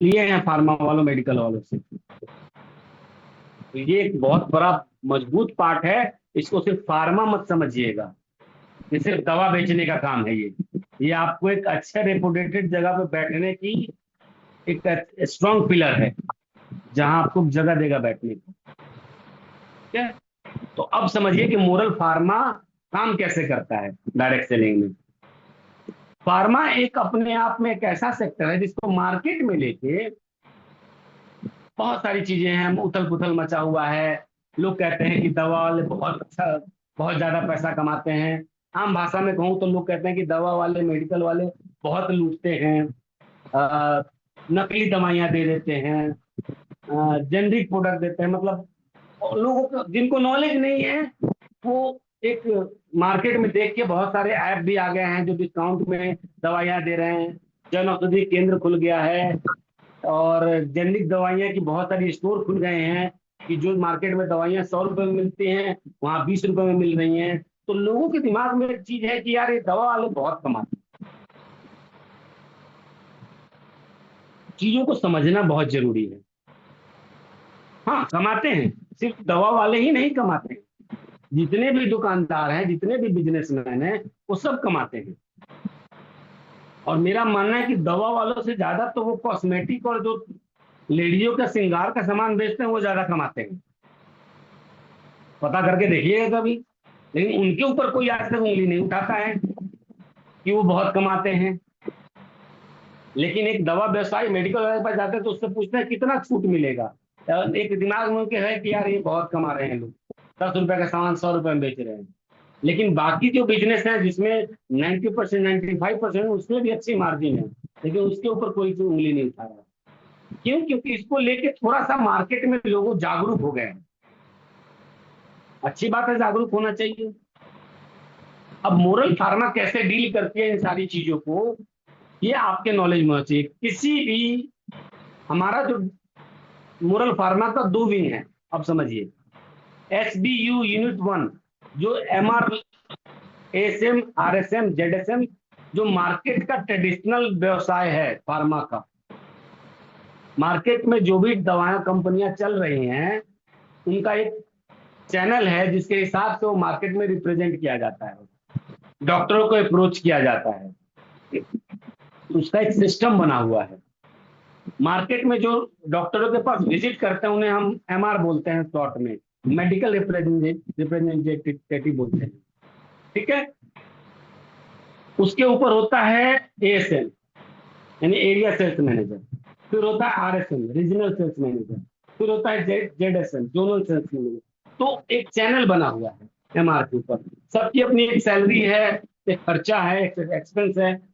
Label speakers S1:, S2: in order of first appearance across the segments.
S1: लिए हैं फार्मा वालों मेडिकल वालों से। तो ये एक बहुत बड़ा मजबूत पार्ट है। इसको सिर्फ फार्मा मत समझिएगा, ये सिर्फ दवा बेचने का काम है। ये आपको एक अच्छे रेपुटेटेड जगह पे बैठने की एक स्ट्रॉन्ग पिलर है, जहां आपको जगह देगा बैठने को। ठीक है। तो अब समझिए कि मोरल फार्मा काम कैसे करता है डायरेक्ट सेलिंग में। फार्मा एक अपने आप में एक ऐसा सेक्टर है जिसको मार्केट में लेके बहुत सारी चीजें हैं, उथल पुथल मचा हुआ है। लोग कहते हैं कि दवा वाले बहुत अच्छा, बहुत ज्यादा पैसा कमाते हैं। आम भाषा में कहूँ तो लोग कहते हैं कि दवा वाले, मेडिकल वाले बहुत लूटते हैं। अ, नकली दवाइयाँ दे देते हैं, जेनरिक प्रोडक्ट देते हैं। मतलब लोगों को जिनको नॉलेज नहीं है, वो एक मार्केट में देख के बहुत सारे ऐप भी आ गए हैं जो डिस्काउंट में दवाइयाँ दे रहे हैं। जन औषधि केंद्र खुल गया है, और जेनरिक दवाइयाँ की बहुत सारी स्टोर खुल गए हैं कि जो मार्केट में दवाइयाँ 100 रुपए में मिलती हैं, वहाँ 20 रुपए में मिल रही हैं। तो लोगों के दिमाग में एक चीज है कि यार ये दवा वाले बहुत कमाते हैं। चीजों को समझना बहुत जरूरी है। हाँ, कमाते हैं, सिर्फ दवा वाले ही नहीं कमाते हैं। जितने भी दुकानदार हैं, जितने भी बिजनेसमैन हैं, वो सब कमाते हैं। और मेरा मानना है कि दवा वालों से ज्यादा तो वो कॉस्मेटिक और जो लेडियों का श्रृंगार का सामान बेचते हैं वो ज्यादा कमाते हैं। पता करके देखिएगा कभी। लेकिन उनके ऊपर कोई आज तक उंगली नहीं उठाता है कि वो बहुत कमाते हैं। लेकिन एक दवा व्यवसायी मेडिकल वाले के पास जाते हैं तो उससे पूछते हैं कितना छूट मिलेगा। एक दिमाग में उनके है कि यार ये बहुत कमा रहे हैं लोग, 10 रुपए का सामान 100 रुपए में बेच रहे हैं। लेकिन बाकी जो बिजनेस है जिसमें 90%, 95% उसमें भी अच्छी मार्जिन है, लेकिन उसके ऊपर कोई उंगली नहीं उठा रहा। क्यों? क्योंकि इसको लेके थोड़ा सा मार्केट में लोग जागरूक हो गए हैं। अच्छी बात है, जागरूक होना चाहिए। अब मोरल फार्मा कैसे डील करती है इन सारी चीजों को, ये आपके नॉलेज में होना चाहिए। किसी भी, हमारा जो मोरल फार्मा का दो विंग है, अब समझिए। SBU यूनिट 1, जो MR, ASM, RSM, ZSM, जो मार्केट का ट्रेडिशनल व्यवसाय है फार्मा का। मार्केट में जो भी दवाएं कंपनियां चल रही हैं, उनका एक चैनल है जिसके हिसाब से वो मार्केट में रिप्रेजेंट किया जाता है, डॉक्टरों को अप्रोच किया जाता है। उसका एक सिस्टम बना हुआ है। मार्केट में जो डॉक्टरों के पास विजिट करते हैं उन्हें हम MR बोलते हैं, शॉर्ट में मेडिकल रिप्रेजेंटेटिव बोलते हैं। ठीक है। उसके ऊपर होता है ASM, यानी एरिया सेल्स मैनेजर। फिर होता है RSM, रीजनल सेल्स मैनेजर। फिर होता है ZSM, जोनल सेल्स मैनेजर। तो एक चैनल बना हुआ है MR के ऊपर। सबकी अपनी एक सैलरी है, एक खर्चा है, एक एक्सपेंस है।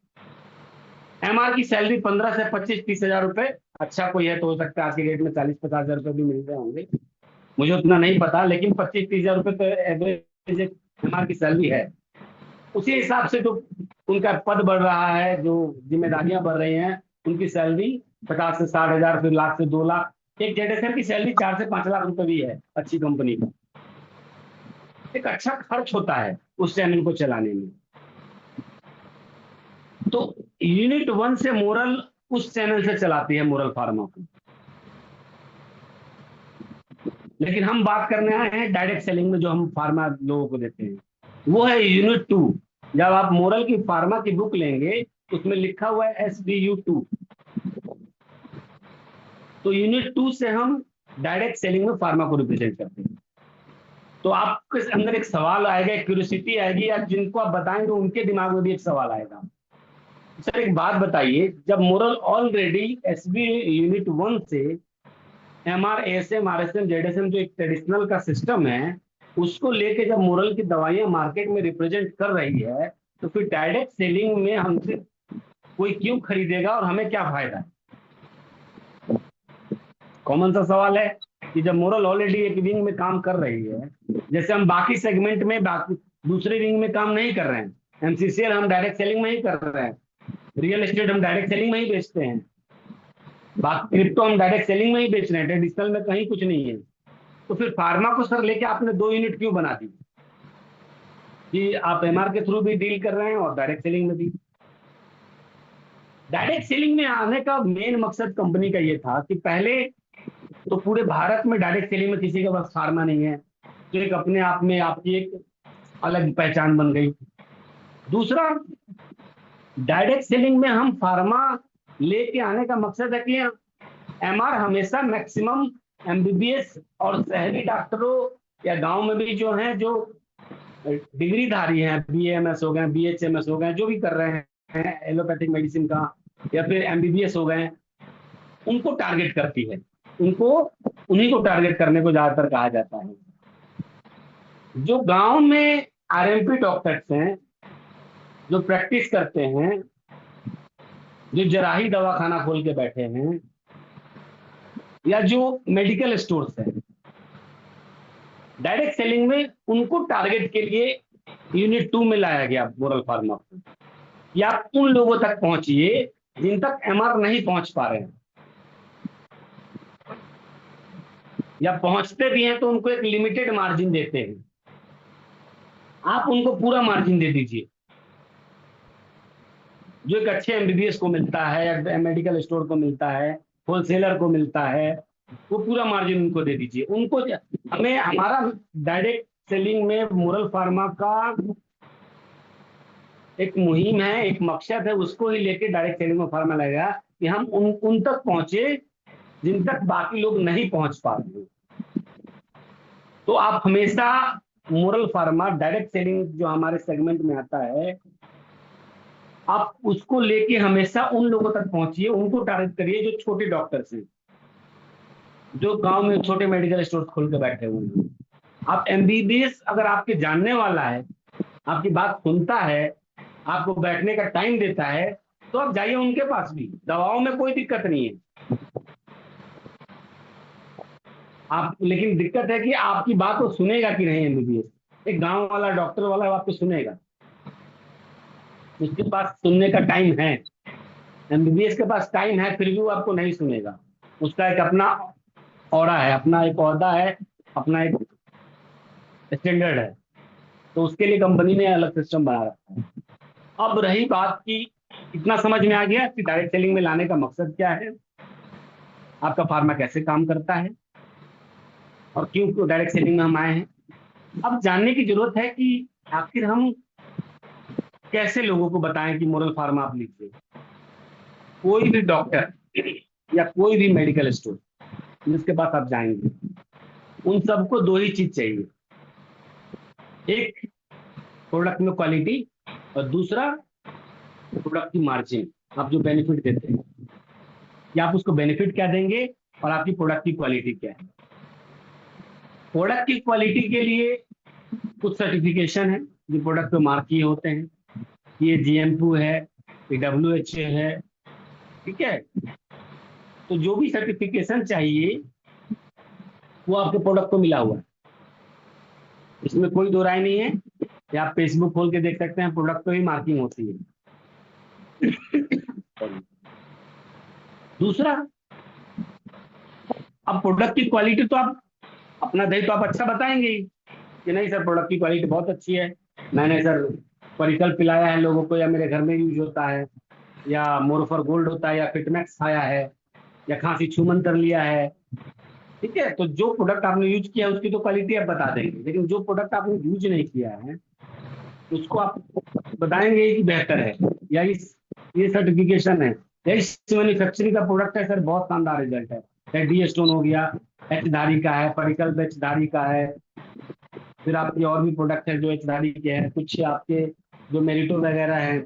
S1: MR की सैलरी 15 से 25, 30 हजार रुपए। अच्छा कोई है तो हो सकता है आज की डेट में 40, 50 हजार रुपए भी मिल रहे होंगे, मुझे उतना नहीं पता, लेकिन 25, 30 हजार रुपए तो एवरेज MR की सैलरी है। उसी हिसाब से जो उनका पद बढ़ रहा है, जो जिम्मेदारियां बढ़ रही हैं, उनकी सैलरी 50 से 60 हजार, फिर लाख से 2 लाख। एक जेडएसएम की सैलरी 4 से 5 लाख रुपए भी है अच्छी कंपनी का। एक अच्छा खर्च होता है उस चैनल को चलाने में। तो यूनिट 1 से मोरल उस चैनल से चलाती है मोरल फार्मा को। लेकिन हम बात करने आए हैं डायरेक्ट सेलिंग में, जो हम फार्मा लोगों को देते हैं, वो है यूनिट 2। जब आप मोरल की फार्मा की बुक लेंगे, उसमें लिखा हुआ है SBU 2। तो यूनिट 2 से हम डायरेक्ट सेलिंग में फार्मा को रिप्रेजेंट करते हैं। तो आपके अंदर एक सवाल आएगा, एक क्यूरियोसिटी आएगी, या जिनको आप बताएंगे उनके दिमाग में भी एक सवाल आएगा। सर एक बात बताइए, जब मोरल ऑलरेडी SB यूनिट 1 से MR, ASM, RSM, ZSM जो एक ट्रेडिशनल का सिस्टम है, उसको लेके जब मोरल की दवाइयां मार्केट में रिप्रेजेंट कर रही है, तो फिर डायरेक्ट सेलिंग में हमसे कोई क्यों खरीदेगा और हमें क्या फायदा है? कॉमन सा सवाल है कि जब मोरल ऑलरेडी एक विंग में काम कर रही है, जैसे हम बाकी सेगमेंट में, बाकी दूसरे विंग में काम नहीं कर रहे हैं। MCCL हम डायरेक्ट सेलिंग में ही कर रहे हैं, रियल एस्टेट हम डायरेक्ट सेलिंग में ही बेचते हैं, बाकी क्रिप्टो हम डायरेक्ट सेलिंग में ही बेच रहे हैं, ट्रेडिशनल में कहीं कुछ नहीं है। तो फिर फार्मा को सर लेके आपने 2 यूनिट क्यों बना दी कि आप MR के थ्रू भी डील कर रहे हैं और डायरेक्ट सेलिंग में भी? डायरेक्ट सेलिंग में आने का मेन मकसद कंपनी का ये था कि पहले तो पूरे भारत में डायरेक्ट सेलिंग में किसी के पास फार्मा नहीं है, तो एक अपने आप में आपकी एक अलग पहचान बन गई। दूसरा, डायरेक्ट सेलिंग में हम फार्मा लेके आने का मकसद है कि एमआर हमेशा मैक्सिमम एमबीबीएस और शहरी डॉक्टरों या गांव में भी जो हैं, जो डिग्रीधारी हैं, बीएमएस हो गए, बीएचएमएस हो गए, जो भी कर रहे हैं एलोपैथिक मेडिसिन का, या फिर एमबीबीएस हो गए, उनको टारगेट करती है। उनको, उन्हीं को टारगेट करने को ज्यादातर कहा जाता है। जो गांव में आरएमपी डॉक्टर्स हैं, जो प्रैक्टिस करते हैं, जो जराही दवाखाना खोल के बैठे हैं, या जो मेडिकल स्टोर्स हैं, डायरेक्ट सेलिंग में उनको टारगेट के लिए यूनिट 2 में लाया गया मोरल फार्मा को, कि आप उन लोगों तक पहुंचिए जिन तक एमआर नहीं पहुंच पा रहे हैं, या पहुंचते भी हैं तो उनको एक लिमिटेड मार्जिन देते हैं। आप उनको पूरा मार्जिन दे दीजिए, जो एक अच्छे एमबीबीएस को मिलता है या मेडिकल स्टोर को मिलता है, होलसेलर को मिलता है, वो पूरा मार्जिन उनको दे दीजिए। उनको, हमें, हमारा डायरेक्ट सेलिंग में मोरल फार्मा का एक मुहिम है, एक मकसद है, उसको ही लेके डायरेक्ट सेलिंग में फार्मा लगेगा कि हम उन तक पहुंचे जिन तक बाकी लोग नहीं पहुंच पा रहे। तो आप हमेशा मोरल फार्मा डायरेक्ट सेलिंग जो हमारे सेगमेंट में आता है, आप उसको लेके हमेशा उन लोगों तक पहुंचिए, उनको टारगेट करिए जो छोटे डॉक्टर्स हैं, जो गांव में छोटे मेडिकल स्टोर खोल के बैठे हुए हैं। आप एमबीबीएस अगर आपके जानने वाला है, आपकी बात सुनता है, आपको बैठने का टाइम देता है, तो आप जाइए उनके पास भी, दवाओं में कोई दिक्कत नहीं है। आप, लेकिन दिक्कत है कि आपकी बात वो सुनेगा कि नहीं एमबीबीएस। एक गांव वाला डॉक्टर वाला आपको सुनेगा, उसके पास सुनने का टाइम है। एमबीबीएस के पास टाइम है, फिर भी वो आपको नहीं सुनेगा। उसका एक अपना ऑरा है, अपना एक ओहदा है, अपना एक स्टैंडर्ड है, तो उसके लिए कंपनी ने अलग सिस्टम बना रखा है। अब रही बात की, इतना समझ में आ गया कि डायरेक्ट सेलिंग में लाने का मकसद क्या है, आपका फार्मा कैसे काम करता है, और क्यों डायरेक्ट सेलिंग में हम आए हैं। अब जानने की जरूरत है कि आखिर हम कैसे लोगों को बताएं कि मोरल फार्मा आप लीजिए। कोई भी डॉक्टर या कोई भी मेडिकल स्टोर जिसके पास आप जाएंगे, उन सबको दो ही चीज चाहिए, एक प्रोडक्ट में क्वालिटी, और दूसरा प्रोडक्ट की मार्जिन। आप जो बेनिफिट देते हैं, कि आप उसको बेनिफिट क्या देंगे और आपकी प्रोडक्ट की क्वालिटी क्या है। प्रोडक्ट की क्वालिटी के लिए कुछ सर्टिफिकेशन है जो प्रोडक्ट पे मार्क किए होते हैं, ये जीएमपू है, ये WHO है, ठीक है। तो जो भी सर्टिफिकेशन चाहिए वो आपके प्रोडक्ट को मिला हुआ है, इसमें कोई दो राय नहीं है। या आप फेसबुक खोल के देख सकते हैं, प्रोडक्ट पे ही मार्किंग होती है। दूसरा, अब प्रोडक्ट की क्वालिटी तो आप अपना दही तो आप अच्छा बताएंगे ही कि नहीं सर प्रोडक्ट की क्वालिटी बहुत अच्छी है, मैंने सर परिकल पिलाया है लोगों को, या मेरे घर में यूज होता है, या मोरफर गोल्ड होता है, या फिटमैक्स खाया है, या खांसी छूमन कर लिया है, ठीक है। तो जो प्रोडक्ट आपने यूज किया है उसकी तो क्वालिटी आप बता देंगे, लेकिन जो प्रोडक्ट आपने यूज नहीं किया है उसको आप बताएंगे कि बेहतर है, या ये सर्टिफिकेशन है, या इस मैन्युफैक्चरिंग का प्रोडक्ट है सर, बहुत शानदार रिजल्ट है। डी स्टोन हो गया, एच धारी का है, परिकल एच धारी का है, फिर आपके और भी प्रोडक्ट है जो एच धारी के हैं, कुछ आपके जो मेरिटो वगैरह है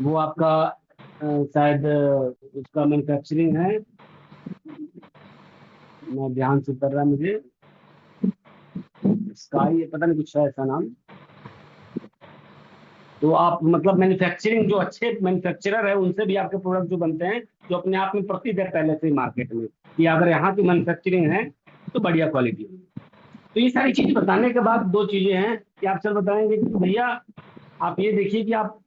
S1: वो आपका शायद उसका मैन्युफैक्चरिंग है, मैं ध्यान से कर रहा मुझे, स्काई पता नहीं कुछ है ऐसा नाम। तो आप मतलब मैन्युफैक्चरिंग, जो अच्छे मैन्युफैक्चरर है उनसे भी आपके प्रोडक्ट जो बनते हैं, जो अपने आप में प्रसिद्ध है पहले से ही मार्केट में, कि अगर यहाँ की मैन्युफैक्चरिंग है तो बढ़िया क्वालिटी है। तो ये सारी चीजें बताने के बाद दो चीजें हैं कि आप सर बताएंगे कि भैया आप ये देखिए कि आप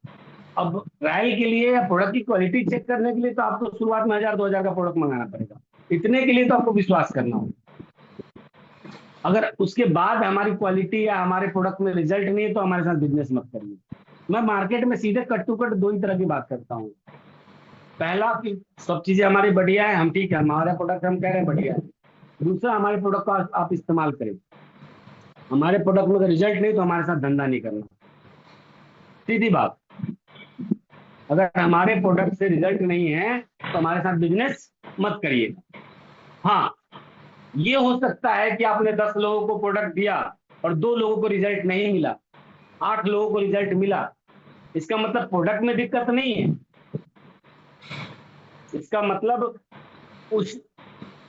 S1: अब ट्रायल के लिए या प्रोडक्ट की क्वालिटी चेक करने के लिए तो आपको शुरुआत में 1000-2000 का प्रोडक्ट मंगाना पड़ेगा, इतने के लिए तो आपको विश्वास करना होगा। अगर उसके बाद हमारी क्वालिटी या हमारे प्रोडक्ट में रिजल्ट नहीं है तो हमारे साथ बिजनेस मत करिए। मैं मार्केट में सीधे कट टू कट दो ही तरह की बात करता हूँ। पहला कि सब चीजें हमारी बढ़िया है, हम ठीक है, हमारा प्रोडक्ट हम कह रहे हैं बढ़िया है। दूसरा, हमारे प्रोडक्ट का आप इस्तेमाल करें। हमारे प्रोडक्ट में अगर रिजल्ट नहीं तो हमारे साथ धंधा नहीं करना, सीधी बात। अगर हमारे प्रोडक्ट से रिजल्ट नहीं है तो हमारे साथ बिजनेस मत करिए। हाँ, ये हो सकता है कि आपने 10 लोगों को प्रोडक्ट दिया और 2 लोगों को रिजल्ट नहीं मिला, 8 लोगों को रिजल्ट मिला, इसका मतलब प्रोडक्ट में दिक्कत नहीं है, इसका मतलब उस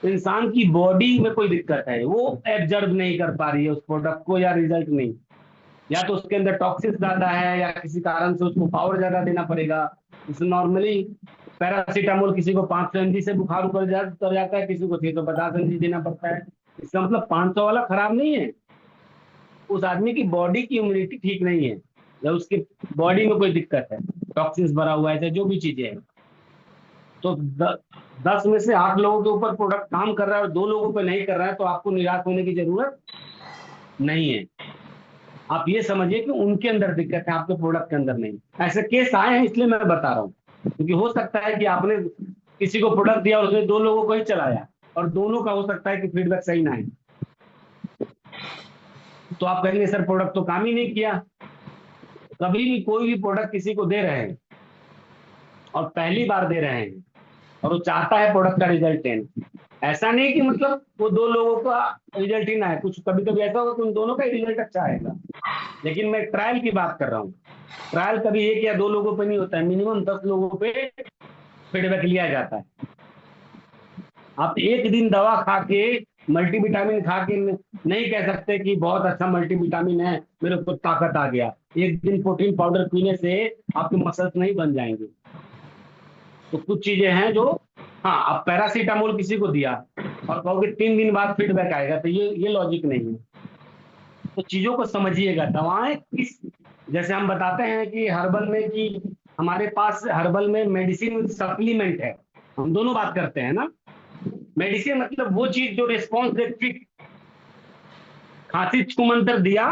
S1: इंसान की बॉडी में कोई दिक्कत है, वो एब्जॉर्ब नहीं कर पा रही है उस प्रोडक्ट को, या रिजल्ट नहीं, या तो उसके अंदर टॉक्सिस ज्यादा है, या किसी कारण से उसको पावर ज्यादा देना पड़ेगा। जैसे नॉर्मली पैरासीटामोल किसी को 500 mg से बुखार उतर जाता है, किसी को 650 mg देना पड़ता है। इसका मतलब 500 वाला खराब नहीं है, उस आदमी की बॉडी की इम्यूनिटी ठीक नहीं है, या उसकी बॉडी में कोई दिक्कत है, टॉक्सिन्स भरा हुआ है, चाहे जो भी चीजें हैं। तो 10 में से 8 लोगों के ऊपर प्रोडक्ट काम कर रहा है और 2 लोगों पे नहीं कर रहा है, तो आपको निराश होने की जरूरत नहीं है। आप ये समझिए कि उनके अंदर दिक्कत है, आपके प्रोडक्ट के अंदर नहीं। ऐसे केस आए हैं, इसलिए मैं बता रहा हूँ, क्योंकि हो सकता है कि आपने किसी को प्रोडक्ट दिया और उसने 2 लोगों को ही चलाया, और दोनों का हो सकता है कि फीडबैक सही ना आए, तो आप कहेंगे सर प्रोडक्ट तो काम ही नहीं किया। कभी भी कोई भी प्रोडक्ट किसी को दे रहे हैं और पहली बार दे रहे हैं और वो चाहता है प्रोडक्ट का रिजल्ट 10, ऐसा नहीं कि मतलब वो 2 लोगों का रिजल्ट ही ना है, कुछ कभी कभी ऐसा होगा कि उन दोनों का ही रिजल्ट अच्छा आएगा, लेकिन मैं ट्रायल की बात कर रहा हूँ। ट्रायल कभी 1 या 2 लोगों पे नहीं होता है, मिनिमम 10 लोगों पे फीडबैक लिया जाता है। आप एक दिन दवा खा के, मल्टीविटामिन खा के नहीं कह सकते कि बहुत अच्छा मल्टीविटामिन है, मेरे को ताकत आ गया। एक दिन प्रोटीन पाउडर पीने से आपके मसल्स नहीं बन जाएंगे। तो कुछ चीजें हैं जो, हाँ, आप पैरासीटामोल किसी को दिया और कहोगे 3 दिन बाद फीडबैक आएगा, तो ये लॉजिक नहीं है। तो चीजों को समझिएगा। दवाएं किस, जैसे हम बताते हैं कि हर्बल में, कि हमारे पास हर्बल में मेडिसिन सप्लीमेंट है, हम दोनों बात करते हैं ना। मेडिसिन मतलब वो चीज जो रिस्पॉन्स दे क्विक। खांसी छूमंतर दिया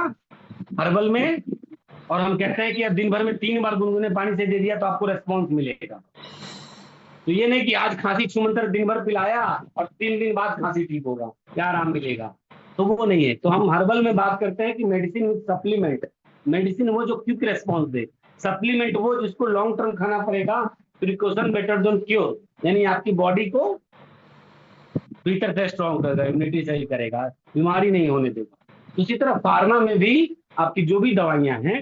S1: हर्बल में, और हम कहते हैं कि अब दिन भर में 3 बार गुनगुने पानी से दे दिया तो आपको रेस्पॉन्स मिलेगा। तो ये नहीं कि आज खांसी छूमंतर दिन भर पिलाया और 3 दिन बाद खांसी ठीक होगा या आराम मिलेगा, तो वो नहीं है। तो हम हर्बल में बात करते हैं कि मेडिसिन विद सप्लीमेंट। मेडिसिन वो जो क्विक रेस्पॉन्स दे, सप्लीमेंट वो जिसको लॉन्ग टर्म खाना पड़ेगा। प्रिकॉशन बेटर देन क्योर, यानी आपकी बॉडी को भीतर से स्ट्रॉन्ग करेगा, इम्यूनिटी सही करेगा, बीमारी नहीं होने देगा। उसी तरह फार्मा में भी आपकी जो भी दवाइयां हैं,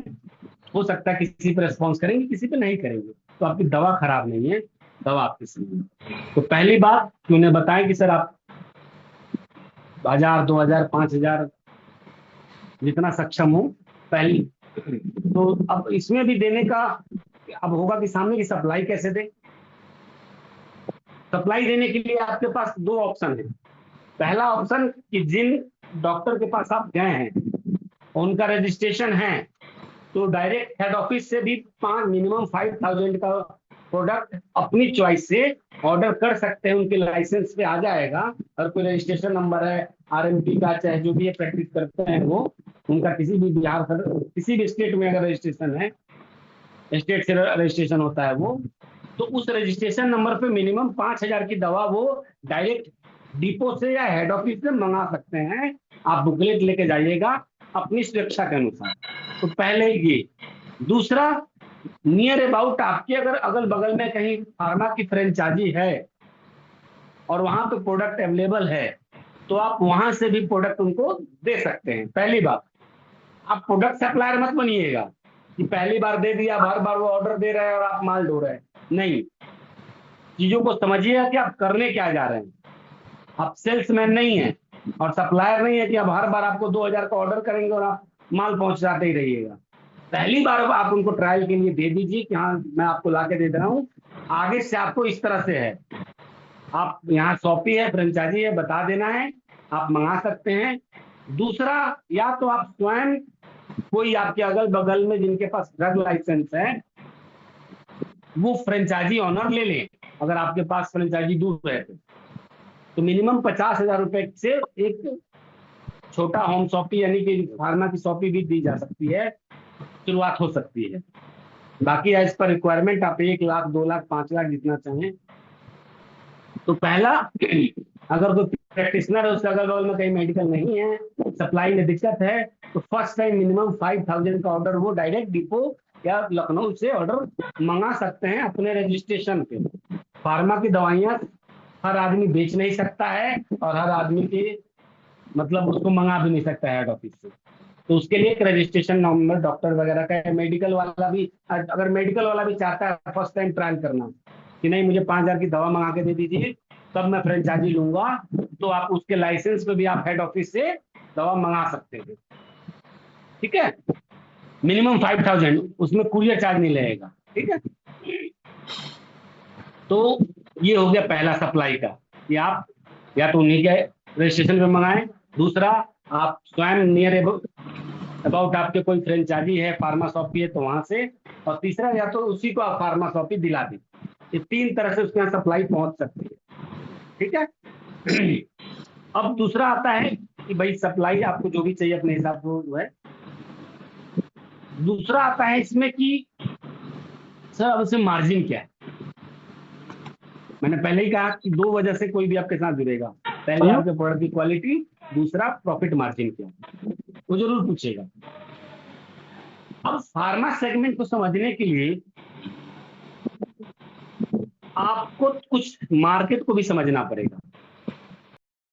S1: हो सकता है किसी पे रेस्पॉन्स करेंगे, किसी पे नहीं करेंगे, तो आपकी दवा खराब नहीं है, दवा आपकी सही है। तो पहली बात कि उन्हें बताएं कि सर आप 1000, 2000, 5000 जितना सक्षम हो पहली। तो अब इसमें भी देने का अब होगा कि सामने की सप्लाई कैसे दे। सप्लाई देने के लिए आपके पास 2 ऑप्शन है। पहला ऑप्शन कि जिन डॉक्टर के पास आप गए हैं उनका रजिस्ट्रेशन है, तो डायरेक्ट हेड ऑफिस से भी मिनिमम 5000 का प्रोडक्ट अपनी चॉइस से ऑर्डर कर सकते हैं, उनके लाइसेंस पे आ जाएगा। और कोई रजिस्ट्रेशन नंबर है आरएमपी का, चाहे जो भी प्रैक्टिस करते हैं वो, उनका किसी भी बिहार किसी भी स्टेट में अगर रजिस्ट्रेशन है, स्टेट से रजिस्ट्रेशन होता है वो, तो उस रजिस्ट्रेशन नंबर पे मिनिमम 5000 की दवा वो डायरेक्ट डिपो से या हेड ऑफिस से मंगा सकते हैं। आप बुकलेट लेके जाइएगा अपनी सुरक्षा के अनुसार। तो पहले ये। दूसरा, नियर अबाउट आपके अगर अगल बगल में कहीं फार्मा की फ्रेंचाइजी है और वहां पे प्रोडक्ट अवेलेबल है, तो आप वहां से भी प्रोडक्ट उनको दे सकते हैं। पहली बात, आप प्रोडक्ट सप्लायर मत बनिएगा कि पहली बार दे दिया, बार बार वो ऑर्डर दे रहे हैं और आप माल ढो रहे हैं। नहीं, चीजों को समझिएगा कि आप करने क्या जा रहे हैं। आप सेल्समैन नहीं है और सप्लायर नहीं है कि अब हर बार आपको 2000 का ऑर्डर करेंगे और आप माल पहुंचाते ही रहिएगा। पहली बार आप उनको ट्रायल के लिए दे दीजिए कि हाँ मैं आपको ला के दे रहा हूँ, आगे से आपको इस तरह से है, आप यहाँ शॉपी है, फ्रेंचाइजी है, बता देना है, आप मंगा सकते हैं। दूसरा, या तो आप स्वयं कोई आपके अगल बगल में जिनके पास ड्रग लाइसेंस है वो फ्रेंचाइजी ऑनर ले लें, अगर आपके पास फ्रेंचाइजी दूर है तो मिनिमम 50,000 रुपए से एक छोटा होम शॉपी यानी कि फार्मा की शॉपी भी दी जा सकती है, शुरुआत हो सकती है। बाकी एज पर रिक्वायरमेंट आप 1 लाख 2 लाख 5 लाख जितना चाहें। तो पहला, अगर कोई प्रैक्टिशनर है उसके अगल बगल में कहीं मेडिकल नहीं है, सप्लाई में दिक्कत है, तो फर्स्ट टाइम मिनिमम 5,000 का ऑर्डर वो डायरेक्ट डिपो या लखनऊ से ऑर्डर मंगा सकते हैं अपने रजिस्ट्रेशन पे। फार्मा की दवाइयाँ हर आदमी बेच नहीं सकता है, और हर आदमी की मतलब उसको मंगा भी नहीं सकता है हेड ऑफिस से। तो उसके लिए एक रजिस्ट्रेशन नंबर डॉक्टर वगैरह का है। मेडिकल वाला भी, अगर मेडिकल वाला भी चाहता है फर्स्ट टाइम ट्रायल करना कि नहीं मुझे 5,000 की दवा मंगा के दे दीजिए तब मैं फ्रेंचाइजी लूंगा, तो आप उसके लाइसेंस पे भी आप हेड ऑफिस से दवा मंगा सकते हैं। ठीक है, मिनिमम 5,000, उसमें कुरियर चार्ज नहीं लगेगा। ठीक है, तो ये हो गया पहला सप्लाई का, कि आप या तो उन्हीं के रजिस्ट्रेशन पे मंगाएं। दूसरा, आप स्वयं नियर अबाउट आपके कोई फ्रेंचाइजी है, फार्मा शॉपी है तो वहां से। और तीसरा, या तो उसी को आप फार्मा शॉपी दिला दें। ये 3 तरह से उसके यहाँ सप्लाई पहुंच सकती है। ठीक है। अब दूसरा आता है कि भाई सप्लाई आपको जो भी चाहिए अपने हिसाब से जो है। दूसरा आता है इसमें कि सर अब इसमें मार्जिन क्या है। मैंने पहले ही कहा कि 2 वजह से कोई भी आपके साथ जुड़ेगा, पहले आपके प्रोडक्ट की क्वालिटी, दूसरा प्रॉफिट मार्जिन क्या है, वो जरूर पूछेगा। अब फार्मा सेगमेंट को समझने के लिए आपको कुछ मार्केट को भी समझना पड़ेगा।